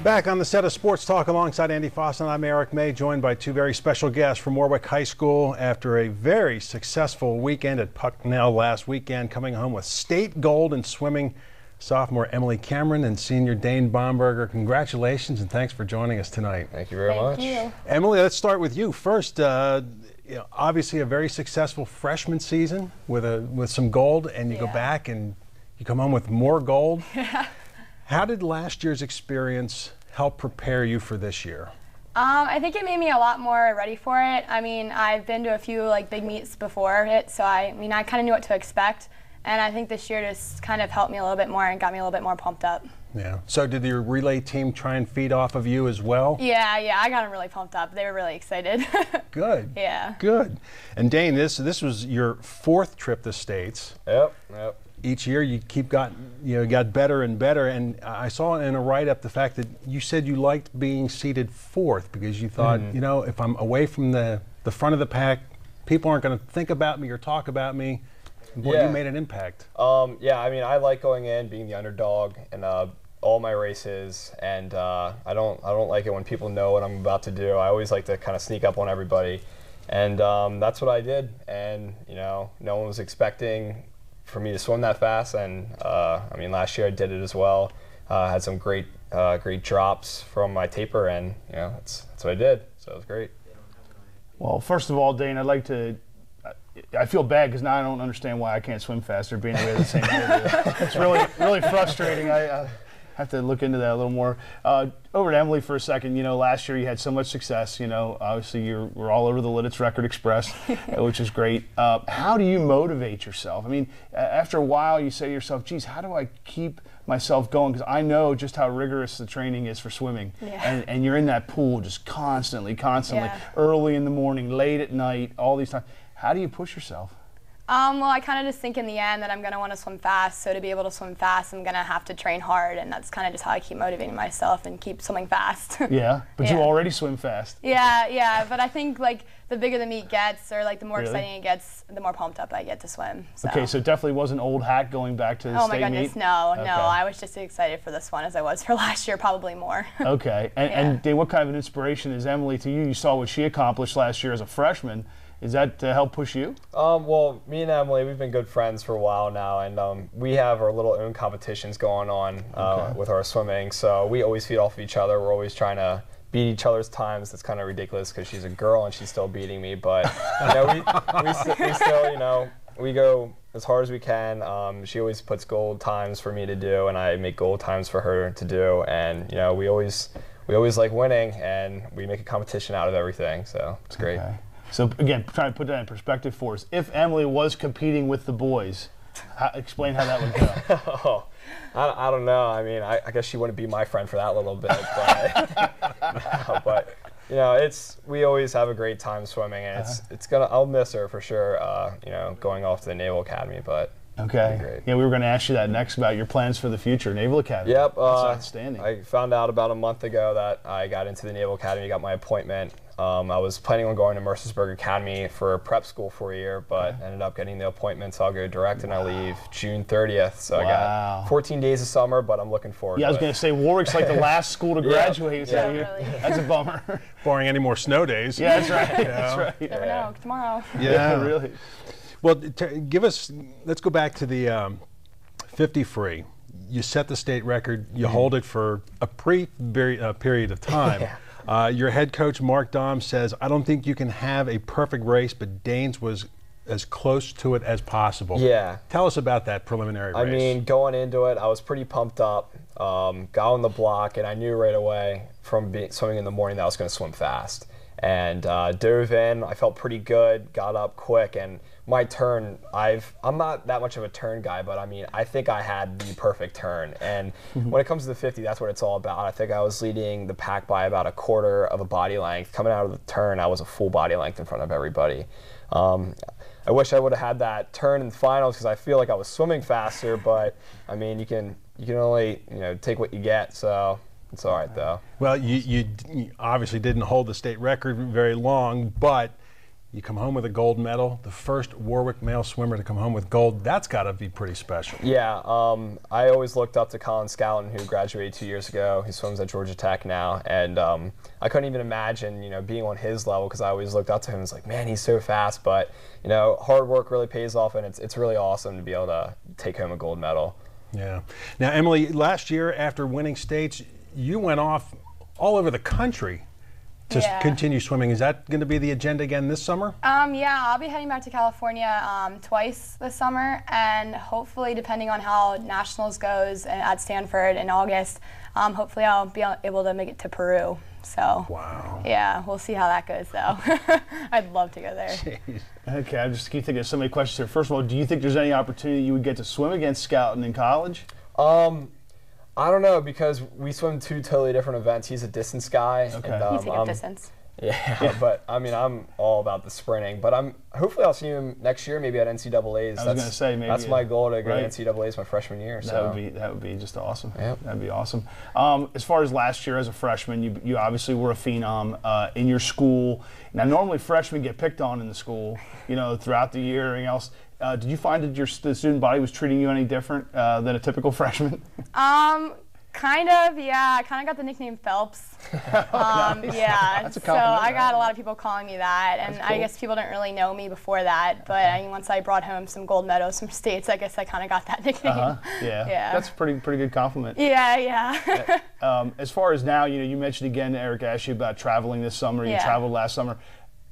Back on the set of Sports Talk alongside Andy Foss, and I'm Eric May, joined by two very special guests from Warwick High School after a very successful weekend at Pucknell last weekend, coming home with state gold in swimming. Sophomore Emily Cameron and senior Dain Bomberger. Congratulations and thanks for joining us tonight. Thank you very much. Thank you. Emily, let's start with you first. Obviously a very successful freshman season with some gold, and you go back and you come home with more gold. How did last year's experience help prepare you for this year? I think it made me a lot more ready for it. I mean, I've been to a few big meets before it, so I kind of knew what to expect. And I think this year just kind of helped me a little bit more and got me a little bit more pumped up. Yeah. So did your relay team try and feed off of you as well? Yeah, I got them really pumped up. They were really excited. Good. Yeah. Good. And Dain, this was your fourth trip to States. Yep. Each year you got better and better, and I saw in a write-up the fact that you said you liked being seated fourth because you thought, if I'm away from the front of the pack, people aren't going to think about me or talk about me. Boy, you made an impact. Yeah, I mean, I like going in, being the underdog in all my races, and I don't like it when people know what I'm about to do. I always like to kind of sneak up on everybody, and that's what I did. And no one was expecting for me to swim that fast, and I mean, last year I did it as well. Had some great drops from my taper, and that's what I did. So it was great. Well, first of all, Dain, I'd like to. I feel bad because now I don't understand why I can't swim faster being away the same way. It's really frustrating. I have to look into that a little more. Over to Emily for a second. Last year you had so much success. Obviously we're all over the Lidditz Record Express, which is great. How do you motivate yourself? I mean, after a while you say to yourself, geez, how do I keep myself going? Because I know just how rigorous the training is for swimming. Yeah. And you're in that pool just constantly, early in the morning, late at night, all these times. How do you push yourself? Well, I kind of just think in the end that I'm going to want to swim fast. So to be able to swim fast, I'm going to have to train hard. And that's kind of just how I keep motivating myself and keep swimming fast. Yeah, but you already swim fast. Yeah. But I think the bigger the meet gets, or the more exciting it gets, the more pumped up I get to swim. So. Okay, so it definitely wasn't old hat going back to the state meet? Oh my goodness, no. I was just as excited for this one as I was for last year, probably more. Okay, and Dain, what kind of an inspiration is Emily to you? You saw what she accomplished last year as a freshman. Is that to help push you? Well, me and Emily, we've been good friends for a while now, and we have our little own competitions going on with our swimming. So we always feed off of each other. We're always trying to beat each other's times. That's kind of ridiculous because she's a girl and she's still beating me. But we still, we go as hard as we can. She always puts gold times for me to do, and I make gold times for her to do. And we always like winning, and we make a competition out of everything. So it's great. Okay. So again, trying to put that in perspective for us. If Emily was competing with the boys, explain how that would go. I don't know. I mean, I guess she wouldn't be my friend for that little bit, but we always have a great time swimming, and I'll miss her for sure. Going off to the Naval Academy, but. Okay. Great. Yeah, we were going to ask you that next about your plans for the future, Naval Academy. Yep. That's outstanding. I found out about a month ago that I got into the Naval Academy, got my appointment. I was planning on going to Mercersburg Academy for prep school for a year, but ended up getting the appointment, so I'll go direct, and I leave June 30th. So I got 14 days of summer, but I'm looking forward to it. Yeah, I was going to say, Warwick's like the last school to graduate. Yeah, really. That's a bummer. Barring any more snow days. Yeah, that's right. That's right. You never know. Tomorrow. Yeah, really. Well, let's go back to the 50 free. You set the state record. You hold it for a period of time. Your head coach, Mark Dahm, says, I don't think you can have a perfect race, but Dain's was as close to it as possible. Yeah. Tell us about that preliminary race. I mean, going into it, I was pretty pumped up. Got on the block, and I knew right away from swimming in the morning that I was going to swim fast. And dove in, I felt pretty good, got up quick, and my turn, I'm not that much of a turn guy, but I mean, I think I had the perfect turn. And when it comes to the 50, that's what it's all about. I think I was leading the pack by about a quarter of a body length. Coming out of the turn, I was a full body length in front of everybody. I wish I would have had that turn in the finals because I feel like I was swimming faster, but I mean, you can only take what you get, so it's all right though. Well, you obviously didn't hold the state record very long, but You come home with a gold medal, the first Warwick male swimmer to come home with gold. That's got to be pretty special. Yeah, I always looked up to Colin Scouten, who graduated 2 years ago. He swims at Georgia Tech now, and I couldn't even imagine, being on his level, because I always looked up to him. It's like, man, he's so fast, but hard work really pays off, and it's really awesome to be able to take home a gold medal. Yeah. Now, Emily, last year after winning states, you went off all over the country to continue swimming. Is that going to be the agenda again this summer? Yeah, I'll be heading back to California twice this summer, and hopefully, depending on how nationals goes at Stanford in August, hopefully I'll be able to make it to Peru. So, wow. Yeah, we'll see how that goes, though. I'd love to go there. Jeez. Okay, I just keep thinking of so many questions here. First of all, do you think there's any opportunity you would get to swim against Scouten in college? I don't know, because we swim 2 totally different events. He's a distance guy. Okay. And, You take up distance. Yeah, but I mean, I'm all about the sprinting. But hopefully I'll see him next year, maybe at NCAA's. I was going to say maybe that's my goal, to go right. to NCAA's my freshman year. That would be just awesome. Yep. That'd be awesome. As far as last year as a freshman, you obviously were a phenom in your school. Now normally freshmen get picked on in the school, throughout the year and everything else. Did you find that the student body was treating you any different than a typical freshman? Kind of, yeah. I kind of got the nickname Phelps. Yeah. That's a so compliment, I got right? a lot of people calling me that, and That's cool. I guess people didn't really know me before that. But once I brought home some gold medals from states, I guess I kind of got that nickname. Yeah. Yeah. That's a pretty good compliment. Yeah. As far as now, you mentioned again, Eric asked you about traveling this summer. You Yeah. traveled last summer.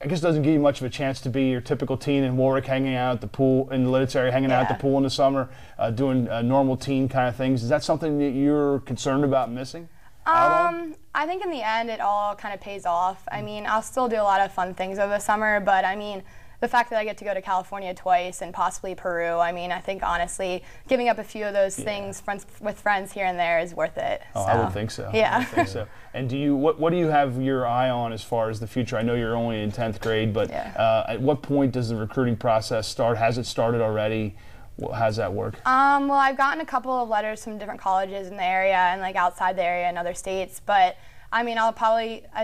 I guess it doesn't give you much of a chance to be your typical teen in Warwick, hanging out at the pool, in the Lidditz area, hanging out at the pool in the summer, doing normal teen kind of things. Is that something that you're concerned about missing out on? I think in the end it all kind of pays off. I mean, I'll still do a lot of fun things over the summer, but I mean, the fact that I get to go to California twice and possibly Peru, I mean, I think honestly, giving up a few of those things with friends here and there is worth it. Oh, so. I would think so. Yeah. I would think so. And what do you have your eye on as far as the future? I know you're only in 10th grade, but at what point does the recruiting process start? Has it started already? How does that work? Well, I've gotten a couple of letters from different colleges in the area and like outside the area and other states, but I mean, I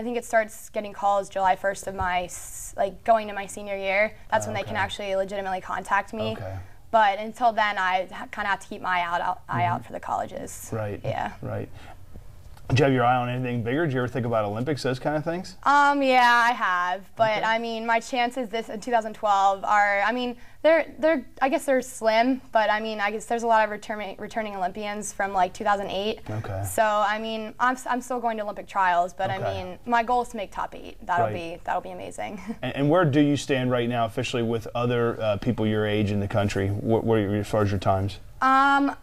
think it starts getting calls July 1st of my, going to my senior year. That's when they can actually legitimately contact me. Okay. But until then, I kind of have to keep my eye out for the colleges. Right. Yeah. Right. Do you have your eye on anything bigger? Do you ever think about Olympics, those kind of things? Yeah, I have. But I mean, my chances this in 2012 are, I mean, I guess they're slim, but I mean, I guess there's a lot of returning Olympians from like 2008. Okay. So I mean, I'm still going to Olympic trials, but I mean, my goal is to make top 8. That'll be amazing. And where do you stand right now officially with other people your age in the country? Where are you as far as your times? I'm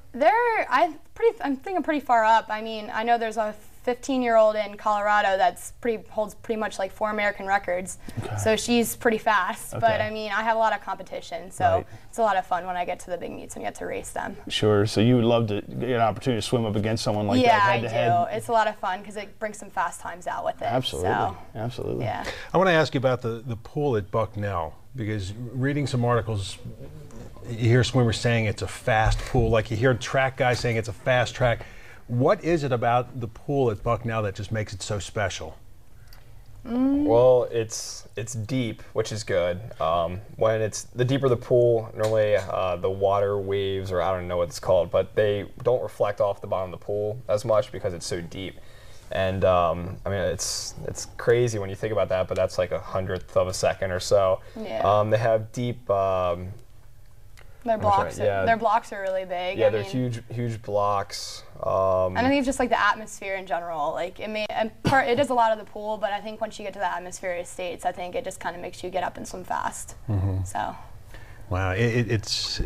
thinking pretty far up. I mean, I know there's a 15-year-old in Colorado that's holds pretty much like 4 American records. Okay. So she's pretty fast. Okay. But I mean, I have a lot of competition, so it's a lot of fun when I get to the big meets and get to race them. Sure. So you would love to get an opportunity to swim up against someone like that head to head? Yeah, I do. It's a lot of fun because it brings some fast times out with it. Absolutely. So, absolutely. Yeah. I want to ask you about the pool at Bucknell, because reading some articles, you hear swimmers saying it's a fast pool, like you hear track guys saying it's a fast track. What is it about the pool at Bucknell that just makes it so special? Well, it's deep, which is good. When it's the deeper the pool, normally the water waves, or I don't know what it's called, but they don't reflect off the bottom of the pool as much because it's so deep. And I mean, it's crazy when you think about that, but that's like 100th of a second or so. Yeah. They have deep. Their blocks are really big. Yeah, they're huge blocks. And I think it's just like the atmosphere in general. Like it is a lot of the pool, but I think once you get to the atmosphere of states, I think it just kind of makes you get up and swim fast. Mm-hmm. So. Wow, it's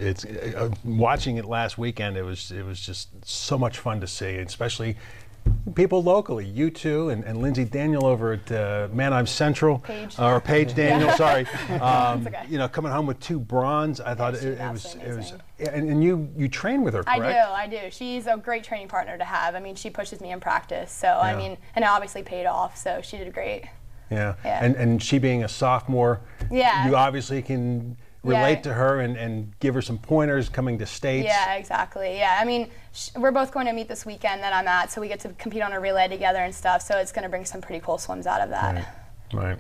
watching it last weekend. It was just so much fun to see, especially people locally, you two and Lindsay Daniel over at Manheim Central, Paige Daniel, sorry. Okay. You know, coming home with 2 bronze. I thought it was, and you train with her, correct? I do. She's a great training partner to have. I mean, she pushes me in practice, so I mean, and it obviously paid off. So she did great. Yeah. And she being a sophomore, you obviously can relate to her and give her some pointers coming to states. Yeah, exactly. Yeah, I mean, we're both going to meet this weekend that I'm at, so we get to compete on a relay together and stuff. So it's going to bring some pretty cool swims out of that. Right.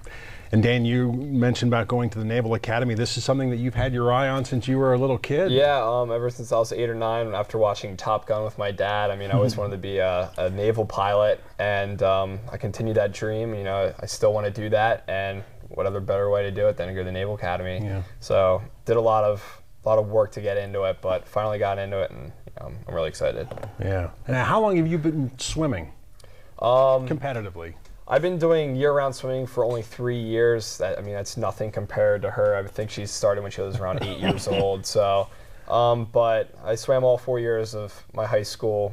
And Dan, you mentioned about going to the Naval Academy. This is something that you've had your eye on since you were a little kid. Yeah, ever since I was 8 or 9, after watching Top Gun with my dad. I mean, I always wanted to be a naval pilot, and I continued that dream. You know, I still want to do that, and what other better way to do it than to go to the Naval Academy? Yeah. So did a lot of work to get into it, but finally got into it, and I'm really excited. Yeah. And how long have you been swimming competitively? I've been doing year-round swimming for only 3 years. I mean, that's nothing compared to her. I think she started when she was around 8 years old. So, but I swam all 4 years of my high school.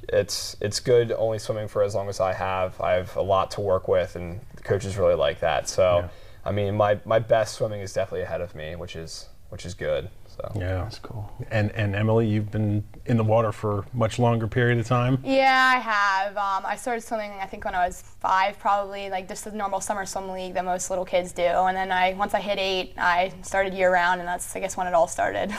It's good only swimming for as long as I have. I have a lot to work with, and the coaches really like that. So, yeah. I mean, my best swimming is definitely ahead of me, which is good. So. Yeah, that's cool. And Emily, you've been in the water for a much longer period of time? Yeah, I have. I started swimming, I think, when I was 5, probably, like just the normal summer swim league that most little kids do. And then once I hit 8, I started year round, and that's, I guess, when it all started.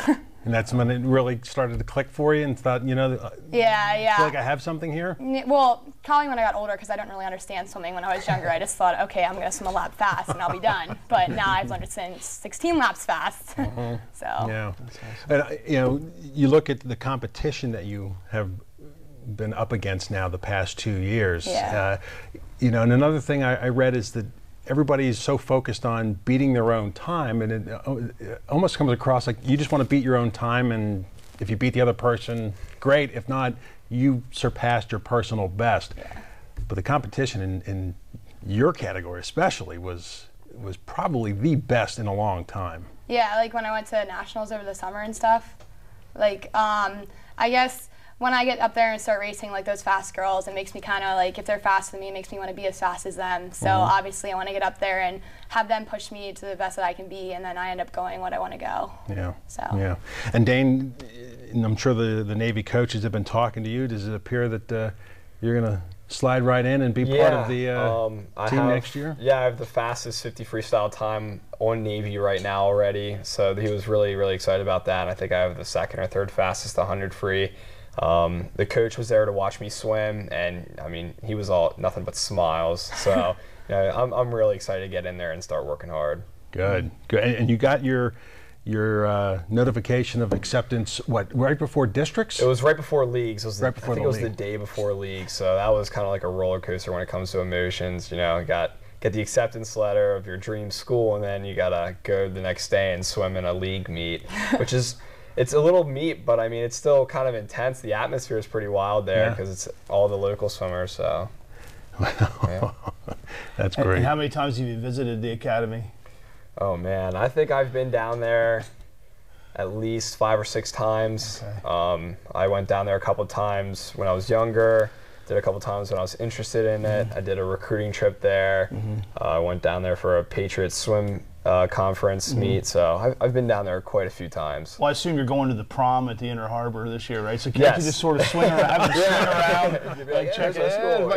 And that's when it really started to click for you and thought, you know, I feel like I have something here? Well, probably when I got older, because I didn't really understand swimming when I was younger. I just thought, okay, I'm going to swim a lap fast and I'll be done. But now I've learned it since 16 laps fast. So. Yeah. And, you know, you look at the competition that you have been up against now the past 2 years. Yeah. You know, and another thing I read is that everybody is so focused on beating their own time, and it almost comes across like you just want to beat your own time, and if you beat the other person, great. If not, you surpassed your personal best. Yeah. But the competition in your category especially was probably the best in a long time. Yeah, like when I went to nationals over the summer and stuff, like I guess when I get up there and start racing like those fast girls, it makes me kind of like, if they're faster than me, it makes me want to be as fast as them. So obviously I want to get up there and have them push me to the best that I can be, and then I end up going what I want to go. Yeah. So. Yeah. And Dain, I'm sure the Navy coaches have been talking to you. Does it appear that you're going to slide right in and be part of the team next year? Yeah, I have the fastest 50 freestyle time on Navy right now already. So he was really, really excited about that. And I think I have the second or third fastest 100 free. The coach was there to watch me swim, and I mean, he was all nothing but smiles. So, you know, I'm really excited to get in there and start working hard. Good. And you got your notification of acceptance, what, right before districts? It was right before leagues. I think it was league. the day before leagues. So that was kind of like a roller coaster when it comes to emotions. You know, get the acceptance letter of your dream school, and then you gotta go the next day and swim in a league meet, which is. It's a little meet, but I mean, it's still kind of intense. The atmosphere is pretty wild there because it's all the local swimmers. So, yeah. That's great. And how many times have you visited the academy? Oh man, I think I've been down there at least 5 or 6 times. Okay. I went down there a couple times when I was younger. Did a couple times when I was interested in it. I did a recruiting trip there. I went down there for a Patriots swim conference meet, so I've been down there quite a few times. Well, I assume you're going to the prom at the Inner Harbor this year, right? So can't you just sort of swing around, swing around, like check my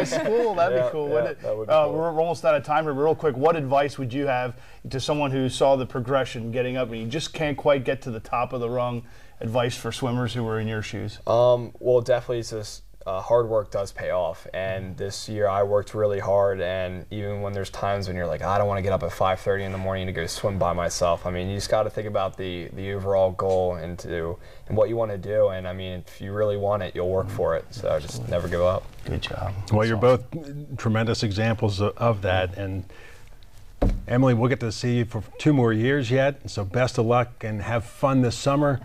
school? That'd be cool, wouldn't it? That would be cool. We're almost out of time here. Real quick, what advice would you have to someone who saw the progression getting up and you just can't quite get to the top of the rung? Advice for swimmers who were in your shoes? Well, definitely it's just hard work does pay off, and this year I worked really hard, and even when there's times when you're like, I don't want to get up at 5:30 in the morning to go swim by myself, I mean, you just got to think about the overall goal and what you want to do, and I mean, if you really want it, you'll work for it, so just never give up. Good job. Well, you're both tremendous examples of that, and Emily, we'll get to see you for 2 more years yet, so best of luck and have fun this summer.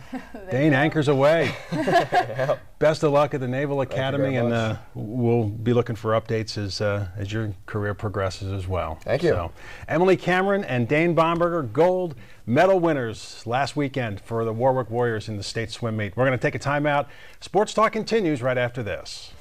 Dain anchors away. Yeah. Best of luck at the Naval Academy, and we'll be looking for updates as your career progresses as well. Thank you. So, Emily Cameron and Dain Bomberger, gold medal winners last weekend for the Warwick Warriors in the state swim meet. We're going to take a timeout. Sports Talk continues right after this.